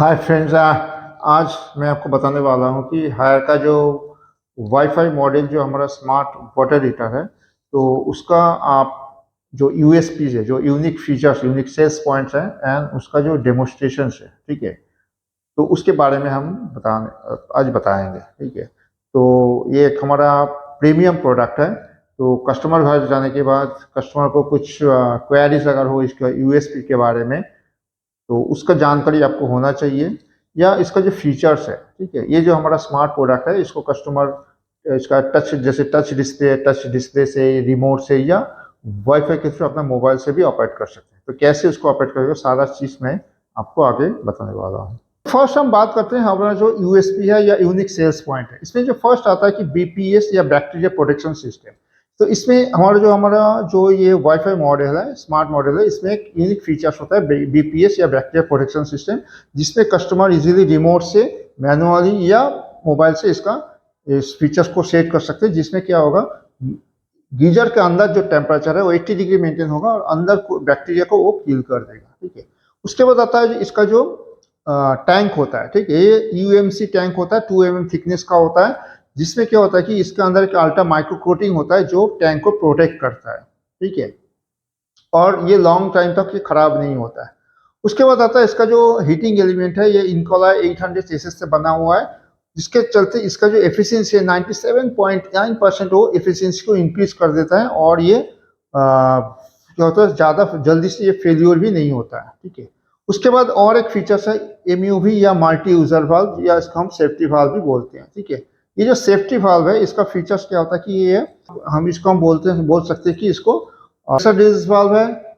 Hi friends, आज मैं आपको बताने वाला हूँ कि हायर का जो वाईफाई मॉडल जो हमारा स्मार्ट वाटर हीटर है, तो उसका आप जो यूएसपीज है, जो unique features, unique sales points हैं एंड उसका जो डेमोस्ट्रेशंस है, ठीक है। तो उसके बारे में हम आज बताएंगे, ठीक है। तो ये एक हमारा प्रीमियम प्रोडक्ट है। तो कस्टमर घर जाने के बाद कस्टमर को कुछ क्वेरीज अगर हो इसका यूएसपी के बारे में, तो उसका जानकारी आपको होना चाहिए, या इसका जो फीचर्स है, ठीक है। ये जो हमारा स्मार्ट प्रोडक्ट है, इसको कस्टमर इसका टच, जैसे टच डिस्प्ले से, रिमोट से या वाईफाई के थ्रू अपना मोबाइल से भी ऑपरेट कर सकते हैं। तो कैसे उसको ऑपरेट करेगा, सारा चीज़ मैं आपको आगे बताने वाला हूँ। फर्स्ट हम बात करते हैं हमारा जो यूएसपी है या यूनिक सेल्स पॉइंट है। इसमें जो फर्स्ट आता है कि बीपीएस या बैक्टीरिया प्रोटेक्शन सिस्टम। तो इसमें हमारा जो ये वाईफाई मॉडल है, स्मार्ट मॉडल है, इसमें एक यूनिक फीचर्स होता है बीपीएस या बैक्टीरिया प्रोटेक्शन सिस्टम, जिसमें कस्टमर इजीली रिमोट से, मैनुअली या मोबाइल से इस फीचर्स को सेट कर सकते हैं। जिसमें क्या होगा, गीजर के अंदर जो टेम्परेचर है वो 80 डिग्री मेंटेन होगा और अंदर बैक्टीरिया को वो किल कर देगा, ठीक है। उसके बाद आता है इसका जो टैंक होता है, ठीक है। ये यूएमसी टैंक होता है, 2 mm थिकनेस का होता है, जिसमें क्या होता है कि इसके अंदर एक अल्ट्रा माइक्रो कोटिंग होता है जो टैंक को प्रोटेक्ट करता है, ठीक है। और ये लॉन्ग टाइम तक ये खराब नहीं होता है। उसके बाद आता है इसका जो हीटिंग एलिमेंट है, ये इनकोला 800 एसएस से बना हुआ है, जिसके चलते इसका जो एफिशिएंसी है 97.9% वो एफिशिएंसी को इंक्रीज कर देता है। और ये क्या होता है, ज़्यादा जल्दी से ये फेल्यूर भी नहीं होता है, ठीक है। उसके बाद और एक फीचर्स है एमयूवी या मल्टी यूजर वाल्व, या इसको हम सेफ्टी वाल्व भी बोलते हैं, ठीक है। ये जो सेफ्टी वाल्व है, इसका फीचर्स क्या होता है कि ये हम इसको हम बोल सकते हैं कि इसको वाल्व है,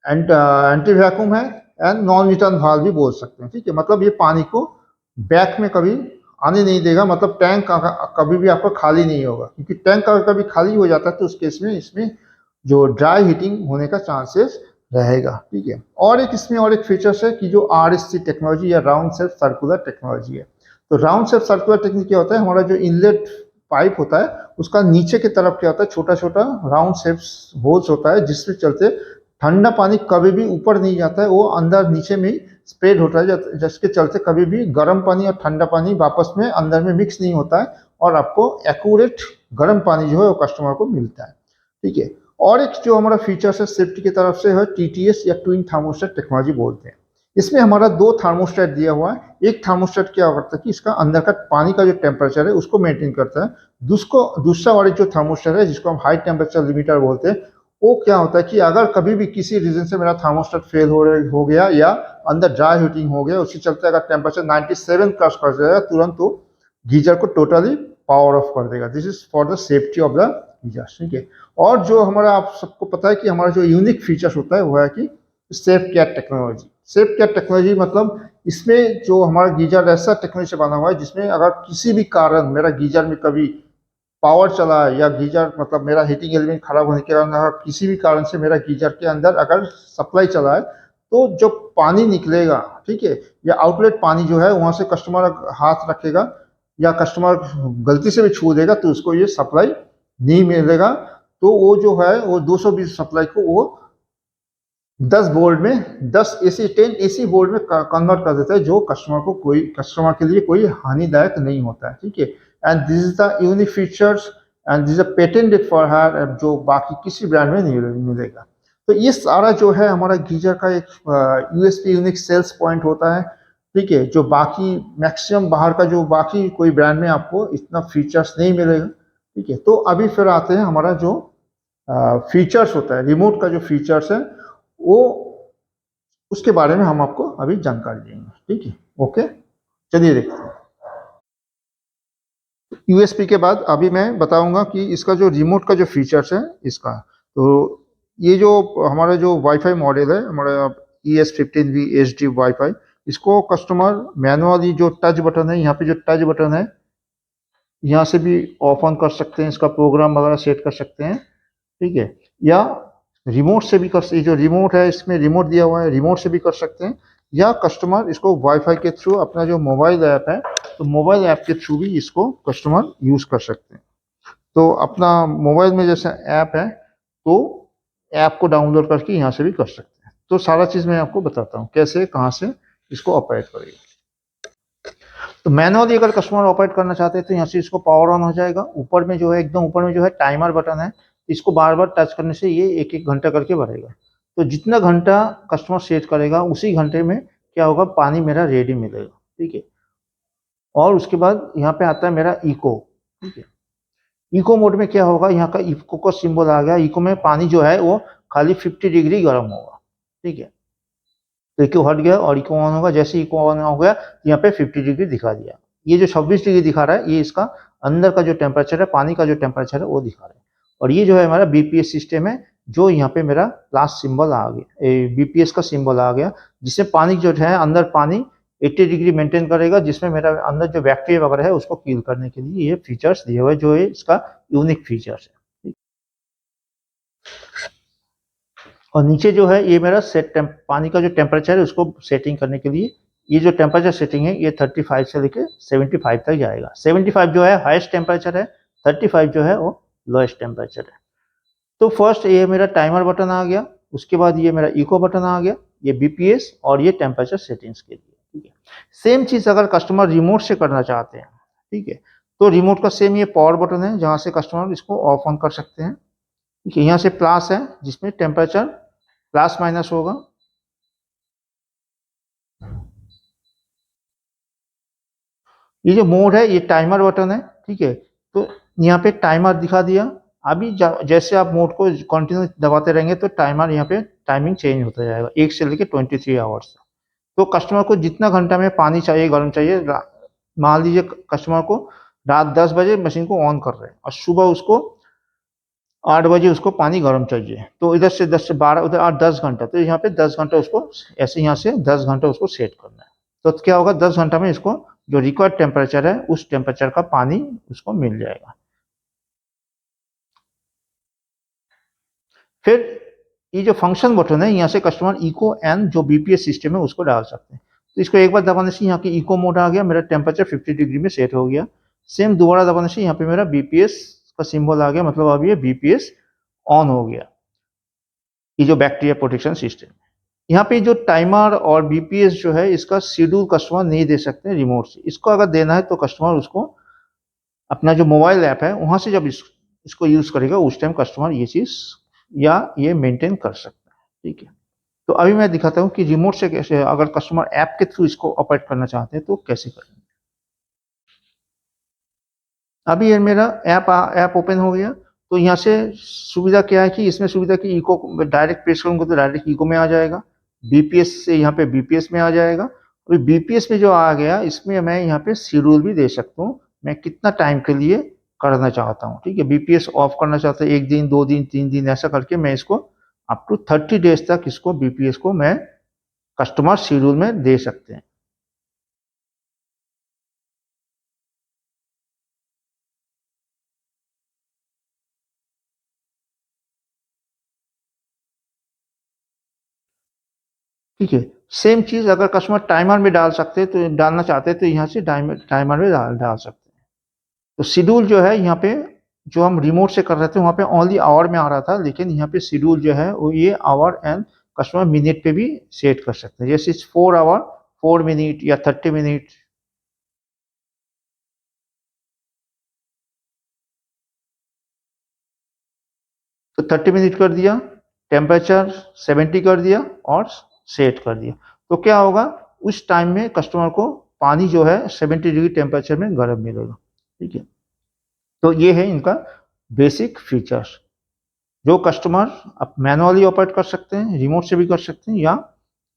एंटी वैक्यूम है, एंड नॉन रिटर्न वाल्व भी बोल सकते हैं, ठीक है। मतलब ये पानी को बैक में कभी आने नहीं देगा, मतलब टैंक कभी भी आपका खाली नहीं होगा, क्योंकि टैंक अगर कभी खाली हो जाता है तो उस केस में इसमें जो ड्राई हीटिंग होने का चांसेस रहेगा, ठीक है। और एक इसमें और एक फीचर्स है कि जो आरएससी टेक्नोलॉजी या राउंड शेप सर्कुलर टेक्नोलॉजी है। तो राउंड शेप सर्कुलर टेक्निक क्या होता है, हमारा जो इनलेट पाइप होता है उसका नीचे की तरफ क्या होता है, छोटा छोटा राउंड शेप्स होल्स होता है, जिसके चलते ठंडा पानी कभी भी ऊपर नहीं जाता है, वो अंदर नीचे में स्प्रेड होता है, जिसके चलते कभी भी गर्म पानी और ठंडा पानी वापस में अंदर में मिक्स नहीं होता है, और आपको एक्यूरेट गर्म पानी जो है वो कस्टमर को मिलता है, ठीक है। और एक जो हमारा फीचर्स है सेफ्टी की तरफ से है टीटीएस या ट्विन थर्मोस्टेट टेक्नोलॉजी बोलते हैं। इसमें हमारा 2 थर्मोस्टेट दिया हुआ है। एक थर्मोस्टेट क्या करता है कि इसका अंदर का पानी का जो टेम्परेचर है उसको मेंटेन करता है। दूसरा वाली जो थर्मोस्टेट है, जिसको हम हाई टेम्परेचर लिमिटर बोलते हैं, वो क्या होता है कि अगर कभी भी किसी रीजन से मेरा थर्मोस्टेट फेल हो गया या अंदर ड्राई हीटिंग हो गया, उसके चलते अगर टेम्परेचर 97 क्रॉस कर जाएगा, तुरंत वो गीजर को टोटली पावर ऑफ कर देगा। This is for the safety of the geyser, ठीक है। और जो हमारा, आप सबको पता है कि हमारा जो यूनिक फीचर्स होता है वो है कि safe care technology. Safe care technology मतलब इसमें जो हमारा गीजर ऐसा टेक्नोलॉजी से बना हुआ है जिसमें अगर किसी भी कारण मेरा गीजर में कभी पावर चला है, या गीजर मतलब मेरा हीटिंग एलिमेंट खराब होने के कारण अगर किसी भी कारण से मेरा गीजर के अंदर अगर सप्लाई चला है, तो जो पानी निकलेगा, ठीक है, या आउटलेट पानी जो है वहां से कस्टमर हाथ रखेगा या कस्टमर गलती से भी छू देगा तो उसको ये सप्लाई नहीं मिलेगा। तो वो जो है वो 220 सप्लाई को वो 10 वोल्ट में 10 एसी वोल्ट में कन्वर्ट कर देता है, जो कस्टमर के लिए कोई हानिदायक नहीं होता है, ठीक है। And this is the unique features and this is patented for her, जो बाकी किसी ब्रांड में नहीं मिलेगा। तो ये सारा जो है हमारा गीजर का एक यूएसपी यूनिक सेल्स पॉइंट होता है, ठीक है। जो बाकी मैक्सिमम बाहर का जो बाकी कोई ब्रांड में आपको इतना फीचर्स नहीं मिलेगा, ठीक है। तो अभी फिर आते हैं हमारा जो फीचर्स होता है, रिमोट का जो फीचर्स है, वो उसके बारे में हम आपको अभी जानकारी देंगे, ठीक है। ओके, चलिए देखते हैं। यूएसपी के बाद अभी मैं बताऊंगा कि इसका जो रिमोट का जो फीचर्स है इसका। तो ये जो हमारा जो वाईफाई मॉडल है, हमारा ES15V HD वाईफाई, इसको कस्टमर मैनुअली जो टच बटन है, यहाँ पे जो टच बटन है, यहाँ से भी ऑफ ऑन कर सकते हैं, इसका प्रोग्राम वगैरह सेट कर सकते हैं, ठीक है। या रिमोट से भी जो रिमोट है इसमें रिमोट दिया हुआ है, रिमोट से भी कर सकते हैं, या कस्टमर इसको वाईफाई के थ्रू अपना जो मोबाइल ऐप है, तो मोबाइल ऐप के थ्रू भी इसको कस्टमर यूज कर सकते हैं। तो अपना मोबाइल में जैसे ऐप है, तो ऐप को डाउनलोड करके यहाँ से भी कर सकते हैं। तो सारा चीज़ मैं आपको बताता हूँ कैसे कहाँ से इसको ऑपरेट करेगा। तो मैनुअली अगर कस्टमर ऑपरेट करना चाहते हैं तो यहाँ से इसको पावर ऑन हो जाएगा। ऊपर में जो है एकदम ऊपर में जो है टाइमर बटन है, इसको बार बार टच करने से ये एक एक घंटा करके बढ़ेगा। तो जितना घंटा कस्टमर सेट करेगा उसी घंटे में क्या होगा, पानी मेरा रेडी मिलेगा। ठीक है, और उसके बाद यहाँ पे आता है मेरा इको। ठीक है, इको मोड में क्या होगा, यहाँ का इको का सिंबल आ गया। इको में पानी जो है वो खाली 50 डिग्री गर्म होगा। ठीक है, तो इको हट गया और इको ऑन होगा। जैसे इको ऑन हो गया यहाँ पे 50 डिग्री दिखा दिया। ये जो 26 डिग्री दिखा रहा है ये इसका अंदर का जो टेम्परेचर है, पानी का जो टेम्परेचर है वो दिखा रहा है। और ये जो है हमारा बीपीएस सिस्टम है, जो यहाँ पे मेरा प्लस सिंबल आ गया, बीपीएस का सिंबल आ गया, जिससे पानी जो है अंदर पानी 80 डिग्री मेंटेन करेगा, जिसमें मेरा अंदर जो बैक्टीरिया वगैरह है उसको किल करने के लिए ये फीचर्स दिए हुए, जो है इसका यूनिक फीचर्स है। और नीचे जो है ये मेरा पानी का जो टेम्परेचर है उसको सेटिंग करने के लिए ये जो टेम्परेचर सेटिंग है ये 35 से लेके 75 तक जाएगा। 75 जो है हाईएस्ट टेम्परेचर है, 35 जो है वो लोएस्ट टेम्परेचर है। तो फर्स्ट ये मेरा टाइमर बटन आ गया, उसके बाद ये मेरा इको बटन आ गया, ये बीपीएस और ये टेम्परेचर सेटिंग्स के लिए। ठीक है, सेम चीज अगर कस्टमर रिमोट से करना चाहते हैं, ठीक है, तो रिमोट का सेम ये पावर बटन है, जहाँ से कस्टमर इसको ऑफ ऑन कर सकते हैं। ठीक है, यहाँ से प्लस है जिसमें टेम्परेचर प्लस माइनस होगा। ये जो मोड है ये टाइमर बटन है। ठीक है, तो यहाँ पे टाइमर दिखा दिया। अभी जैसे आप मोड को कंटिन्यू दबाते रहेंगे तो टाइमर यहाँ पे टाइमिंग चेंज होता जाएगा 1 से लेके 23 आवर्स। तो कस्टमर को जितना घंटा में पानी चाहिए, गर्म चाहिए, मान लीजिए कस्टमर को रात 10 बजे मशीन को ऑन कर रहे हैं और सुबह उसको 8 बजे उसको पानी गर्म चाहिए, तो इधर से 10 से 12, उधर 8-10 घंटा, तो यहाँ पे 10 घंटा उसको ऐसे यहाँ से 10 घंटा उसको सेट करना है। तो क्या होगा, 10 घंटा में इसको जो रिक्वायर्ड टेम्परेचर है उस टेम्परेचर का पानी उसको मिल जाएगा। फिर ये जो फंक्शन बटन है यहाँ से कस्टमर इको एंड जो बीपीएस सिस्टम है उसको डाल सकते हैं। तो इसको एक बार दबाने से यहाँ की इको मोड आ गया, मेरा टेम्परेचर 50 डिग्री में सेट हो गया। सेम दोबारा दबाने से यहाँ पे मेरा बीपीएस का सिंबल आ गया, मतलब अब ये बीपीएस ऑन हो गया, ये जो बैक्टीरिया प्रोटेक्शन सिस्टम। यहाँ पे जो टाइमर और बीपीएस जो है इसका शेड्यूल कस्टमर नहीं दे सकते रिमोट से। इसको अगर देना है तो कस्टमर उसको अपना जो मोबाइल ऐप है वहां से जब इसको यूज करेगा उस टाइम कस्टमर ये चीज या ये मेंटेन कर सकता है। ठीक है, तो अभी मैं दिखाता हूँ कि रिमोट से कैसे अगर कस्टमर ऐप के थ्रू इसको ऑपरेट करना चाहते हैं तो कैसे करेंगे। अभी ये मेरा ऐप ओपन हो गया। तो यहाँ से सुविधा क्या है कि इसमें सुविधा की इको डायरेक्ट प्रेस करूंगा तो डायरेक्ट इको में आ जाएगा, बीपीएस से यहाँ पे बीपीएस में आ जाएगा। अभी बीपीएस में जो आ गया इसमें मैं यहाँ पे शेड्यूल भी दे सकता हूँ, मैं कितना टाइम के लिए करना चाहता हूँ। ठीक है, बीपीएस ऑफ करना चाहता हूँ 1 दिन 2 दिन 3 दिन, ऐसा करके मैं इसको अप टू 30 डेज तक इसको बीपीएस को मैं कस्टमर शेड्यूल में दे सकते हैं। ठीक है, सेम चीज अगर कस्टमर टाइमर में डाल सकते हैं तो डालना चाहते हैं तो यहाँ से टाइमर में डाल सकते हैं। तो शेड्यूल जो है यहाँ पे जो हम रिमोट से कर रहे थे वहाँ पे ओनली आवर में आ रहा था, लेकिन यहाँ पे शेड्यूल जो है वो ये आवर एंड कस्टमर मिनट पे भी सेट कर सकते हैं, जैसे 4 आवर 4 मिनट या 30 मिनट। तो 30 मिनट कर दिया, टेम्परेचर 70 कर दिया और सेट कर दिया। तो क्या होगा, उस टाइम में कस्टमर को पानी जो है 70 डिग्री टेम्परेचर में गर्म मिलेगा। ठीक है, तो ये है इनका बेसिक फीचर्स, जो कस्टमर आप मैनुअली ऑपरेट कर सकते हैं, रिमोट से भी कर सकते हैं, या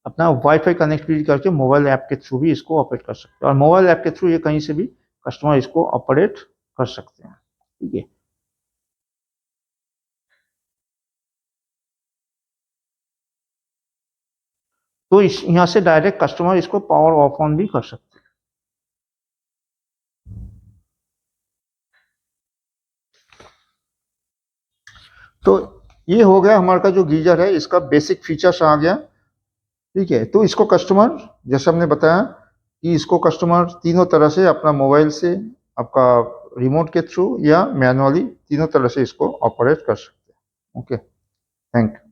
अपना वाईफाई कनेक्टिविटी करके मोबाइल ऐप के थ्रू भी इसको ऑपरेट कर सकते हैं। और मोबाइल ऐप के थ्रू ये कहीं से भी कस्टमर इसको ऑपरेट कर सकते हैं। ठीक है, तो इस यहाँ से डायरेक्ट कस्टमर इसको पावर ऑफ ऑन भी कर सकते हैं। तो ये हो गया हमारे का जो गीजर है, इसका बेसिक फीचर्स आ गया। ठीक है, तो इसको कस्टमर जैसे हमने बताया कि इसको कस्टमर तीनों तरह से अपना मोबाइल से, आपका रिमोट के थ्रू या मैनुअली, तीनों तरह से इसको ऑपरेट कर सकते हैं। Okay, thank you.